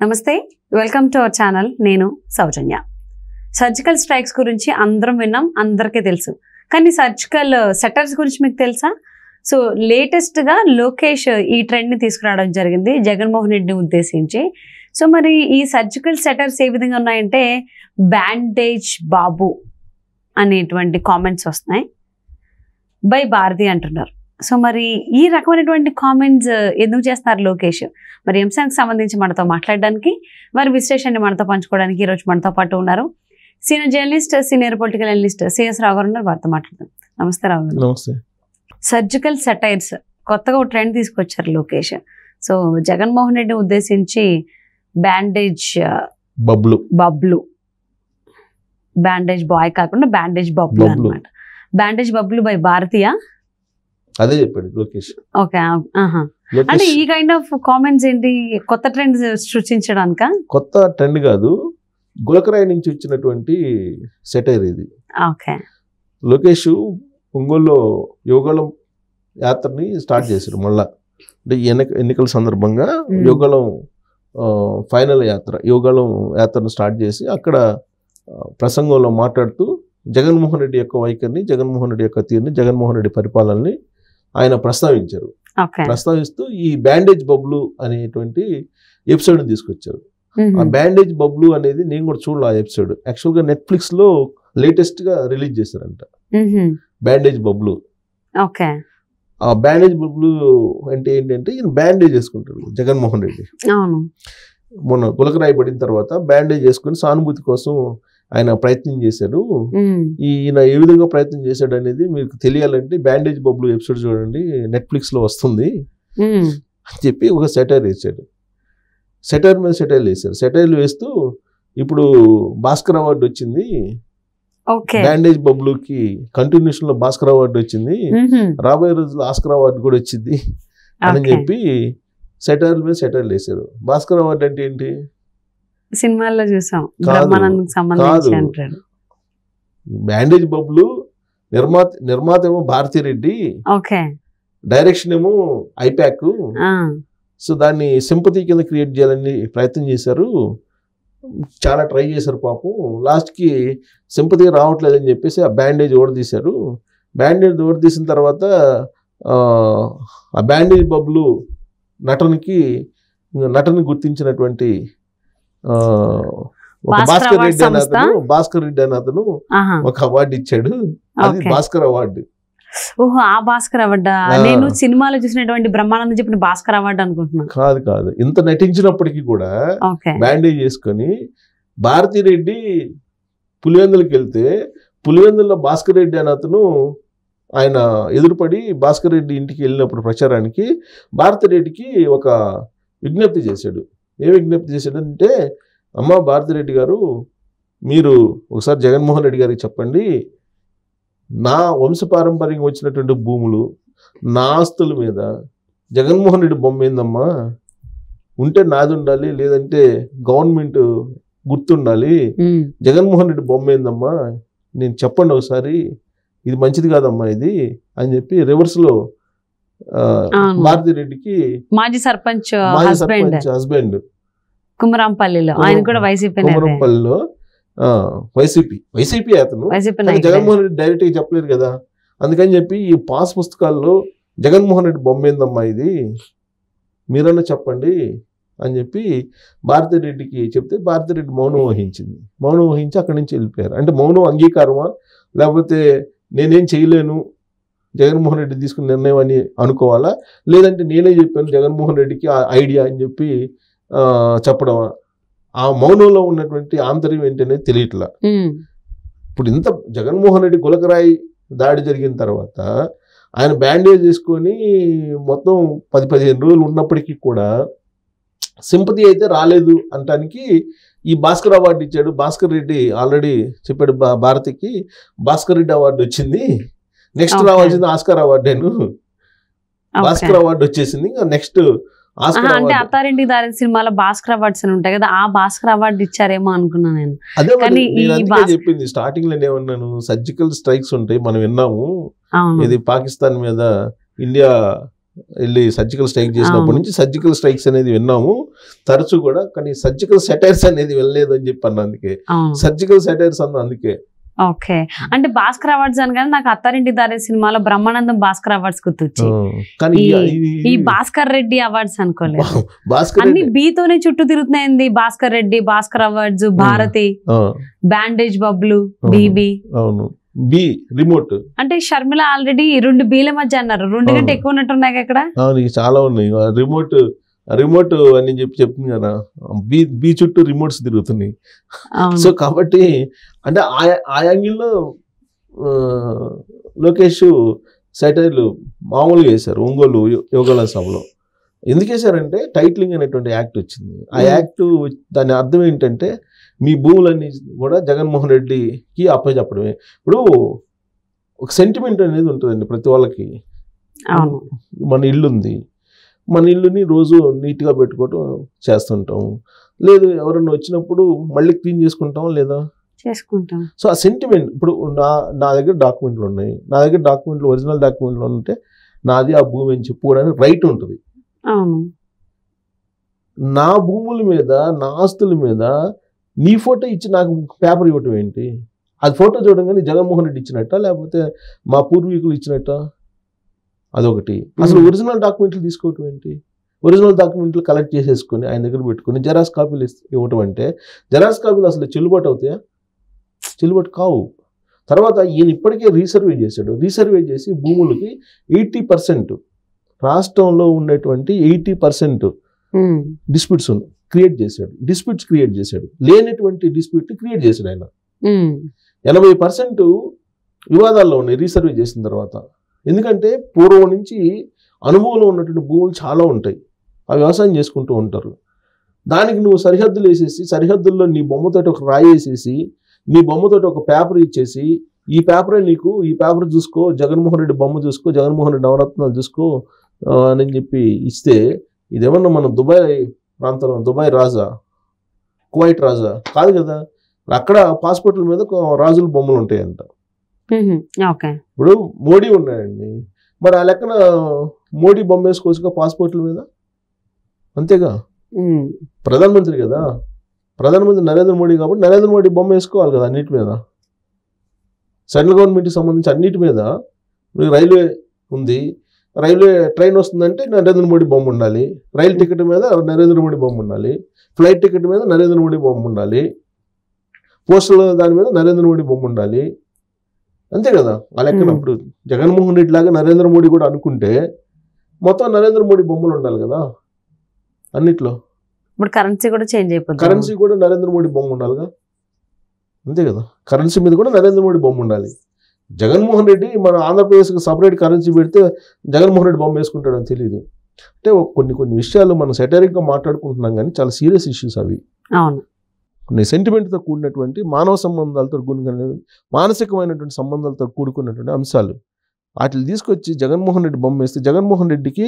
నమస్తే, welcome to our channel. నేను సౌజన్య. Surgical strikes గురించి అందరం విన్నాం, అందరికీ తెలుసు. కానీ సర్జికల్ సెటర్స్ గురించి మీకు తెలుసా? సో లేటెస్ట్గా లోకేష్ ఈ ట్రెండ్ని తీసుకురావడం జరిగింది జగన్మోహన్ రెడ్డిని ఉద్దేశించి. సో మరి ఈ సర్జికల్ సెటర్స్ ఏ విధంగా ఉన్నాయంటే బ్యాండేజ్ బాబు అనేటువంటి కామెంట్స్ వస్తున్నాయి, బై భారతి అంటున్నారు. సో మరి ఈ రకమైనటువంటి కామెంట్స్ ఎందుకు చేస్తున్నారు లోకేష్? మరి అంశానికి సంబంధించి మనతో మాట్లాడడానికి, వారి విశ్లేషణని మనతో పంచుకోవడానికి ఈరోజు మనతో పాటు ఉన్నారు senior journalist, senior political analyst CS Rao గారు ఉన్నారు. వారితో మాట్లాడదాం. నమస్తే రావు గారు. నమస్తే. సర్జికల్ సెటైర్స్ కొత్తగా ఒక ట్రెండ్ తీసుకొచ్చారు లోకేష్. సో జగన్మోహన్ రెడ్డిని ఉద్దేశించి బ్యాండేజ్ బబ్లు, బ్యాండేజ్ బాయ్ కాకుండా బ్యాండేజ్ బబ్లు అనమాట. బ్యాండేజ్ బబ్లు బై భారతీయ అదే చెప్పాడు లోకేష్. ఓకే, అంటే ఈ కైండ్ ఆఫ్ కామెంట్స్ ఏంటి? కొత్త ట్రెండ్ సృష్టించడానిక? కొత్త ట్రెండ్ కాదు, గులకరాయి నుంచి వచ్చినటువంటి సెటైర్ ఇది. ఓకే. లోకేష్ ఒంగోలులో యోగాళం యాత్రని స్టార్ట్ చేశారు. మళ్ళా అంటే ఎన్నికల సందర్భంగా యోగాళం ఫైనల్ యాత్ర, యోగాళం యాత్రను స్టార్ట్ చేసి అక్కడ ప్రసంగంలో మాట్లాడుతూ జగన్మోహన్ రెడ్డి యొక్క వైఖరిని, జగన్మోహన్ రెడ్డి యొక్క తీరుని, జగన్మోహన్ రెడ్డి పరిపాలనని ఆయన ప్రస్తావించారు. ప్రస్తావిస్తూ ఈ బ్యాండేజ్ బబ్లు అనేటువంటి ఎపిసోడ్ని తీసుకొచ్చారు. ఆ బ్యాండేజ్ బబ్లు అనేది నేను కూడా చూడాలి. ఆ ఎపిసోడ్ యాక్చువల్గా నెట్ఫ్లిక్స్ లో లేటెస్ట్ గా రిలీజ్ చేశారంట. బ్యాండేజ్ బబ్లు. ఆ బ్యాండేజ్ బబ్లు అంటే ఏంటంటే ఈయన బ్యాండేజ్ వేసుకుంటాడు జగన్మోహన్ రెడ్డి. మొన్న గులకరాయి పడిన తర్వాత బ్యాండేజ్ వేసుకుని సానుభూతి కోసం ఆయన ప్రయత్నం చేశాడు. ఈయన ఏ విధంగా ప్రయత్నం చేశాడు అనేది మీకు తెలియాలంటే బ్యాండేజ్ బబ్లు ఎపిసోడ్ చూడండి, నెట్ఫ్లిక్స్ లో వస్తుంది అని చెప్పి ఒక సెటైర్ వేసాడు. సెటైర్ మీద సెటైర్లు వేశారు. సెటైర్లు వేస్తూ ఇప్పుడు భాస్కర్ అవార్డు వచ్చింది, బ్యాండేజ్ బబ్లుకి కంటిన్యూషన్ లో భాస్కర్ అవార్డు వచ్చింది, రాబోయే రోజుల్లో ఆస్కర్ అవార్డు కూడా వచ్చింది అని చెప్పి సెటైర్ల మీద సెటైర్లు వేశారు. భాస్కర్ అవార్డు అంటే ఏంటి? సినిమాల్లో చూసాం. బ్యాండేజ్ బబ్లు నిర్మాత ఏమో భారతీ రెడ్డి, డైరెక్షన్ ఏమో ఐపాక్. సో దాన్ని సింపతి కింద క్రియేట్ చేయాలని ప్రయత్నం చేశారు, చాలా ట్రై చేశారు. పాపం లాస్ట్కి సింపతి రావట్లేదని చెప్పేసి ఆ బ్యాండేజ్ ఓడదీశారు. బ్యాండేజ్ ఓడదీసిన తర్వాత ఆ బ్యాండేజ్ బబ్లు నటనని గుర్తించినటువంటి భాస్కర్ రెడ్డి అని అతను ఒక అవార్డు ఇచ్చాడు. అది భాస్కర్ అవార్డు. ఓహో, ఆ భాస్కర్ అవార్డా? నేను సినిమాలో చూసినటువంటి బ్రహ్మానందం చెప్పిన భాస్కర్ అవార్డు అనుకుంటున్నాను. కాదు, ఇంత నటించినప్పటికీ కూడా బ్యాండేజ్ చేసుకొని భారతీ రెడ్డి పులివెందులకు వెళ్తే పులివెందుల్లో భాస్కర్ రెడ్డి అని అతను ఆయన ఎదురుపడి భాస్కర్ రెడ్డి ఇంటికి వెళ్ళినప్పుడు ప్రచారానికి భారతీ రెడ్డికి ఒక విజ్ఞప్తి చేశాడు. ఏ విజ్ఞప్తి చేశాడంటే, అమ్మ భారతీ రెడ్డి గారు, మీరు ఒకసారి జగన్మోహన్ రెడ్డి గారికి చెప్పండి, నా వంశపారంపర్యంగా వచ్చినటువంటి భూములు, నా ఆస్తుల మీద జగన్మోహన్ రెడ్డి బొమ్మ ఏందమ్మా, ఉంటే నాది ఉండాలి, లేదంటే గవర్నమెంట్ గుర్తుండాలి, జగన్మోహన్ రెడ్డి బొమ్మ ఏందమ్మా నేను చెప్పండి ఒకసారి, ఇది మంచిది కాదమ్మా ఇది అని చెప్పి రివర్స్ లో భారతీ రెడ్డికి మాజీ సర్పంచ్ హస్బెండ్ కుమరంపల్లిలో, ఆయన కూడా కుమరంపల్లిలో వైసీపీ అతను, జగన్మోహన్ రెడ్డి డైరెక్ట్ గా చెప్పలేరు కదా, అందుకని చెప్పి ఈ పాస్ పుస్తకాల్లో జగన్మోహన్ రెడ్డి బొమ్మ ఏందమ్మా ఇది మీరన్నా చెప్పండి అని చెప్పి భారతీ రెడ్డికి చెప్తే భారతీ రెడ్డి మౌనం వహించి అక్కడి నుంచి వెళ్ళిపోయారు. అంటే మౌనం అంగీకారమా, లేకపోతే నేనేం చేయలేను జగన్మోహన్ రెడ్డి తీసుకున్న నిర్ణయం అని అనుకోవాలా, లేదంటే నేనే చెప్పాను జగన్మోహన్ రెడ్డికి ఆ ఐడియా అని చెప్పి చెప్పడమా? ఆ మౌనంలో ఉన్నటువంటి ఆంతర్యం ఏంటనేది తెలియట్లా. ఇప్పుడు ఇంత జగన్మోహన్ రెడ్డి గులకరాయి దాడి జరిగిన తర్వాత ఆయన బ్యాండేజ్ చేసుకొని మొత్తం 10-15 రోజులు ఉన్నప్పటికీ కూడా సింపతి అయితే రాలేదు అంటానికి ఈ భాస్కర్ అవార్డు ఇచ్చాడు. భాస్కర్ రెడ్డి ఆల్రెడీ చెప్పాడు భారతికి భాస్కర్ రెడ్డి అవార్డు వచ్చింది, నెక్స్ట్ రావాల్సింది ఆస్కర్ అవార్డేను, భాస్కర్ అవార్డు వచ్చేసింది, నెక్స్ట్ అంటే అత్తారింటికి దారి సినిమాలో భాస్కర్ అవార్డ్స్ అని ఉంటాయి కదా, ఆ భాస్కర్ అవార్డు ఇచ్చారేమో అనుకున్నాను నేను. అదే చెప్పింది స్టార్టింగ్ లో ఏమన్నాను, సర్జికల్ స్ట్రైక్స్ ఉంటాయి మనం విన్నాము, ఇది పాకిస్తాన్ మీద ఇండియా వెళ్ళి సర్జికల్ స్ట్రైక్ చేసినప్పటి నుంచి సర్జికల్ స్ట్రైక్స్ అనేది విన్నాము తరచు కూడా, కానీ సర్జికల్ సెటైర్స్ అనేది వెళ్ళలేదు అని చెప్పి అన్న, అందుకే సర్జికల్ సెటైర్స్ అన్న అందుకే. ఓకే, అంటే భాస్కర్ అవార్డ్స్ అనగానే నాకు అత్తారింటి దారే సినిమాలో బ్రహ్మానందం భాస్కర్ అవార్డ్స్ గుర్తొచ్చి, కానీ ఈ భాస్కర్ రెడ్డి అవార్డ్స్ అనుకోలేదు. భాస్కర్ అన్ని బీతోనే చుట్టూ తిరుగుతున్నాయింది. Bhaskar Reddy, Bhaskar awards, Bharathi, bandage Bablu, BB. అవును, బి రిమోట్ అంటే షర్మిల ఆల్రెడీ 2 బీల మధ్య అన్నారు, 2 కంటే ఎక్కువ ఉన్నట్టున్నాయి అక్కడ. చాలా ఉన్నాయి. రిమోట్ అని చెప్పి చెప్తుంది కదా, బి చుట్టూ రిమోట్స్ తిరుగుతున్నాయి. సో కాబట్టి అంటే ఆ యాంగిల్లో లోకేష్ సెటైర్లు మామూలుగా వేశారు ఒంగోలు యోగాల సభలో. ఎందుకు వేశారంటే టైటిలింగ్ అనేటువంటి యాక్ట్ వచ్చింది. ఆ యాక్ట్ దాని అర్థం ఏంటంటే మీ భూములన్నీ కూడా జగన్మోహన్ రెడ్డికి అప్పచెప్పడమే. ఇప్పుడు ఒక సెంటిమెంట్ అనేది ఉంటుందండి ప్రతి వాళ్ళకి. మన ఇల్లు ఉంది, మన ఇల్లుని రోజు నీట్గా పెట్టుకోవటం చేస్తుంటాం, లేదు ఎవరన్నా వచ్చినప్పుడు మళ్ళీ క్లీన్ చేసుకుంటాం లేదా చేసుకుంటాం. సో ఆ సెంటిమెంట్ ఇప్పుడు నా దగ్గర డాక్యుమెంట్లు ఉన్నాయి, నా దగ్గర డాక్యుమెంట్లు ఒరిజినల్ డాక్యుమెంట్లు ఉంటే నాది ఆ భూమి అని చెప్పుకోవడానికి రైట్ ఉంటుంది. నా భూముల మీద, నా ఆస్తుల మీద నీ ఫోటో ఇచ్చి నాకు పేపర్ ఇవ్వటం ఏంటి? అది ఫోటో చూడంగానే జగన్మోహన్ రెడ్డి ఇచ్చినట్ట లేకపోతే మా పూర్వీకులు ఇచ్చినట్ట? అదొకటి. అసలు ఒరిజినల్ డాక్యుమెంట్లు తీసుకోవటం ఏంటి? ఒరిజినల్ డాక్యుమెంట్లు కలెక్ట్ చేసేసుకొని ఆయన దగ్గర పెట్టుకుని జెరాక్స్ కాపీలు ఇవ్వటం అంటే జెరాక్స్ కాపీలు అసలు చెల్లుబాటు అవుతాయా? చెల్లుబాటు కావు. తర్వాత ఈయన ఇప్పటికే రీసర్వే చేశాడు. రీసర్వే చేసి భూములకి 80% రాష్ట్రంలో ఉండేటువంటి 80% డిస్ప్యూట్స్ క్రియేట్ చేశాడు. లేనటువంటి డిస్ప్యూట్ క్రియేట్ చేశాడు ఆయన. 80% వివాదాల్లో ఉన్నాయి రీసర్వే చేసిన తర్వాత. ఎందుకంటే పూర్వం నుంచి అనుభవంలో ఉన్నటువంటి భూములు చాలా ఉంటాయి, ఆ వ్యవసాయం చేసుకుంటూ ఉంటారు. దానికి నువ్వు సరిహద్దులు వేసేసి, సరిహద్దుల్లో నీ బొమ్మతోటి ఒక రాయి వేసేసి, నీ బొమ్మతోటి ఒక పేపర్ ఇచ్చేసి, ఈ పేపరే నీకు, ఈ పేపర్ చూసుకో, జగన్మోహన్ రెడ్డి బొమ్మ చూసుకో, జగన్మోహన్ రెడ్డి నవరత్నాలు చూసుకో అని చెప్పి ఇస్తే, ఇదేమన్నా మనం దుబాయ్ ప్రాంతంలో దుబాయ్ రాజా, కువైట్ రాజా కాదు కదా. అక్కడ పాస్పోర్ట్ల మీద రాజుల బొమ్మలు ఉంటాయంట. ఇప్పుడు మోడీ ఉన్నాడండి, మరి ఆ లెక్కన మోడీ బొమ్మ వేసుకోవచ్చుగా పాస్పోర్ట్ల మీద, అంతేగా. ప్రధానమంత్రి కదా, ప్రధానమంత్రి నరేంద్ర మోడీ కాబట్టి నరేంద్ర మోడీ బొమ్మ వేసుకోవాలి కదా అన్నిటి మీద. సెంట్రల్ గవర్నమెంట్కి సంబంధించి అన్నిటి మీద. రైల్వే ఉంది, రైల్వే ట్రైన్ వస్తుందంటే నరేంద్ర మోడీ బొమ్మ ఉండాలి, రైలు టికెట్ మీద నరేంద్ర మోడీ బొమ్మ ఉండాలి, ఫ్లైట్ టికెట్ మీద నరేంద్ర మోడీ బొమ్మ ఉండాలి, పోస్టల్ దాని మీద నరేంద్ర మోడీ బొమ్మ ఉండాలి, అంతే కదా. ఆ లెక్కనప్పుడు జగన్మోహన్ రెడ్డి లాగా నరేంద్ర మోడీ కూడా అనుకుంటే మొత్తం నరేంద్ర మోడీ బొమ్మలు ఉండాలి కదా అన్నిట్లో. ఇప్పుడు కరెన్సీ కూడా చేంజ్ అయిపోతుంది, కరెన్సీ కూడా నరేంద్ర మోడీ బొమ్మ ఉండాలిగా, అంతే కదా. కరెన్సీ మీద కూడా నరేంద్ర మోడీ బొమ్మ ఉండాలి. జగన్మోహన్ రెడ్డి మన ఆంధ్రప్రదేశ్కి సపరేట్ కరెన్సీ పెడితే జగన్మోహన్ రెడ్డి బొమ్మ వేసుకుంటాడని తెలియదు. అంటే కొన్ని విషయాలు మనం సెటరిక్గా మాట్లాడుకుంటున్నాం కానీ చాలా సీరియస్ ఇష్యూస్ అవి. కొన్ని సెంటిమెంట్తో కూడినటువంటి మానవ సంబంధాలతో కూడుకున్న, మానసికమైనటువంటి సంబంధాలతో కూడుకున్నటువంటి అంశాలు. వాటిని తీసుకొచ్చి జగన్మోహన్ రెడ్డి బొమ్మ వేస్తే జగన్మోహన్ రెడ్డికి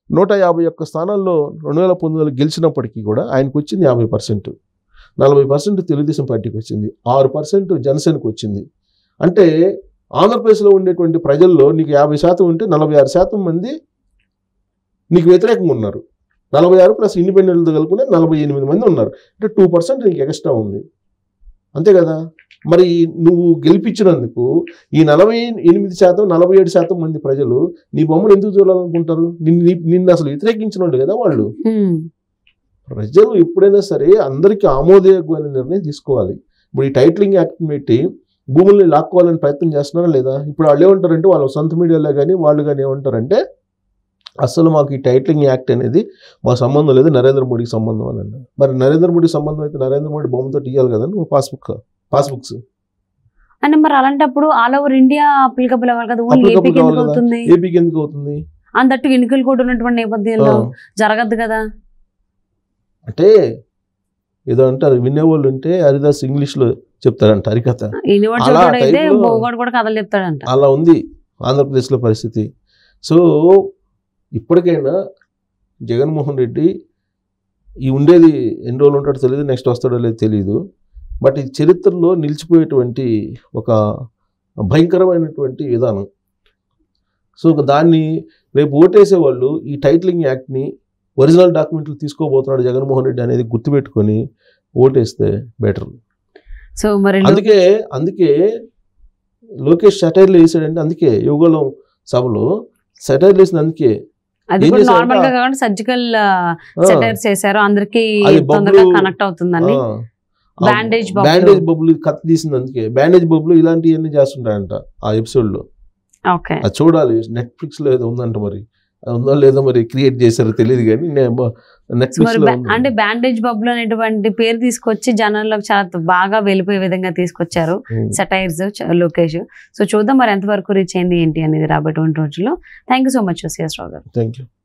151 స్థానాల్లో 2019 గెలిచినప్పటికీ కూడా ఆయనకు వచ్చింది 50%. 40% తెలుగుదేశం పార్టీకి వచ్చింది, 6% జనసేనకు వచ్చింది. అంటే ఆంధ్రప్రదేశ్లో ఉండేటువంటి ప్రజల్లో నీకు 50% ఉంటే 46% మంది నీకు వ్యతిరేకంగా ఉన్నారు. 46 ప్లస్ ఇండిపెండెంట్తో కలుపుకుంటే 48 మంది ఉన్నారు. అంటే 2% నీకు ఎక్స్ట్రా ఉంది, అంతే కదా. మరి నువ్వు గెలిపించినందుకు ఈ 48%, 47% మంది ప్రజలు నీ బొమ్మను ఎందుకు చూడాలనుకుంటారు? నిన్ను అసలు వ్యతిరేకించిన వాళ్ళు కదా వాళ్ళు. ప్రజలు ఎప్పుడైనా సరే అందరికీ ఆమోదయోగ్యమైన నిర్ణయం తీసుకోవాలి. ఇప్పుడు ఈ టైటిలింగ్ యాక్ట్ పెట్టి భూముల్ని లాక్కోవాలని ప్రయత్నం చేస్తున్నారా లేదా? ఇప్పుడు వాళ్ళు ఏమంటారంటే, వాళ్ళ సొంత మీడియాలో కానీ వాళ్ళు కానీ ఏమంటారంటే, అసలు మాకు ఈ టైటిలింగ్ యాక్ట్ అనేది మాకు సంబంధం లేదు, నరేంద్ర మోడీకి సంబంధం అని అన్నారు. మరి నరేంద్ర మోడీ సంబంధం అయితే నరేంద్ర మోడీ బొమ్మతో ఇవ్వాలి కదా నువ్వు పాస్బుక్స్ అంటే. మరి అలాంటప్పుడు ఆల్ ఓవర్ ఇండియా అప్లికబుల్ అవ్వాలి కదా, ఏపీకి ఎందుకు అవుతుంది? అందట్టు ఎన్నికలు కూడా ఉన్నటువంటి నేపథ్యంలో జరగద్దు కదా. అంటే ఏదో అంటారు, వినేవాళ్ళు ఉంటే హరిదాస్ ఇంగ్లీష్లో చెప్తారంట హరికథ, అలా ఉంది ఆంధ్రప్రదేశ్లో పరిస్థితి. సో ఇప్పటికైనా జగన్మోహన్ రెడ్డి ఈ ఉండేది ఎన్ని రోజులు ఉంటాడో తెలియదు, నెక్స్ట్ వస్తాడో లేదో తెలియదు, బట్ ఈ చరిత్రలో నిలిచిపోయేటువంటి ఒక భయంకరమైనటువంటి విధానం. సో దాన్ని రేపు ఓటేసే వాళ్ళు ఈ టైటిలింగ్ యాక్ట్ని ఒరిజినల్ డాక్యుమెంట్లు తీసుకోబోతున్నాడు జగన్మోహన్ రెడ్డి అనేది గుర్తుపెట్టుకొని ఓటేస్తే బెటర్. సో మరి అందుకే లోకేష్ సెటైర్లు వేసాడంటే, అందుకే యువగళం సభలో సెటైర్లు వేసింది అందుకే. అది కూడా నార్మల్ గా కాకుండా సర్జికల్ సెటైర్స్ చేశారు, అందరికి తొందరగా కనెక్ట్ అవుతుందని. బ్యాండేజ్ బబుల్ కత్తి తీసింది అందుకే. బ్యాండేజ్ బబుల్ ఇలాంటివన్నీ చేస్తుంటాయంట ఆ ఎపిసోడ్ లో. ఓకే, అది చూడాలి. నెట్ఫ్లిక్స్ లో ఏదో ఉందంట, మరి అది ఉందో లేదో మరి క్రియేట్ చేశారో తెలియదు కానీ నెట్ఫ్లిక్స్ లో అంటే బ్యాండేజ్ బబుల్ అనేటువంటి పేరు తీసుకొచ్చి జనాల్లోకి చాలా బాగా వెళ్ళిపోయే విధంగా తీసుకొచ్చారు సెటైర్స్ లోకేష్. సో చూద్దాం మరి ఎంతవరకు రీచ్ అయింది ఏంటి అనేది రాబోయేటువంటి రోజుల్లో. Thank you so much CS Rao గారు. Thank you.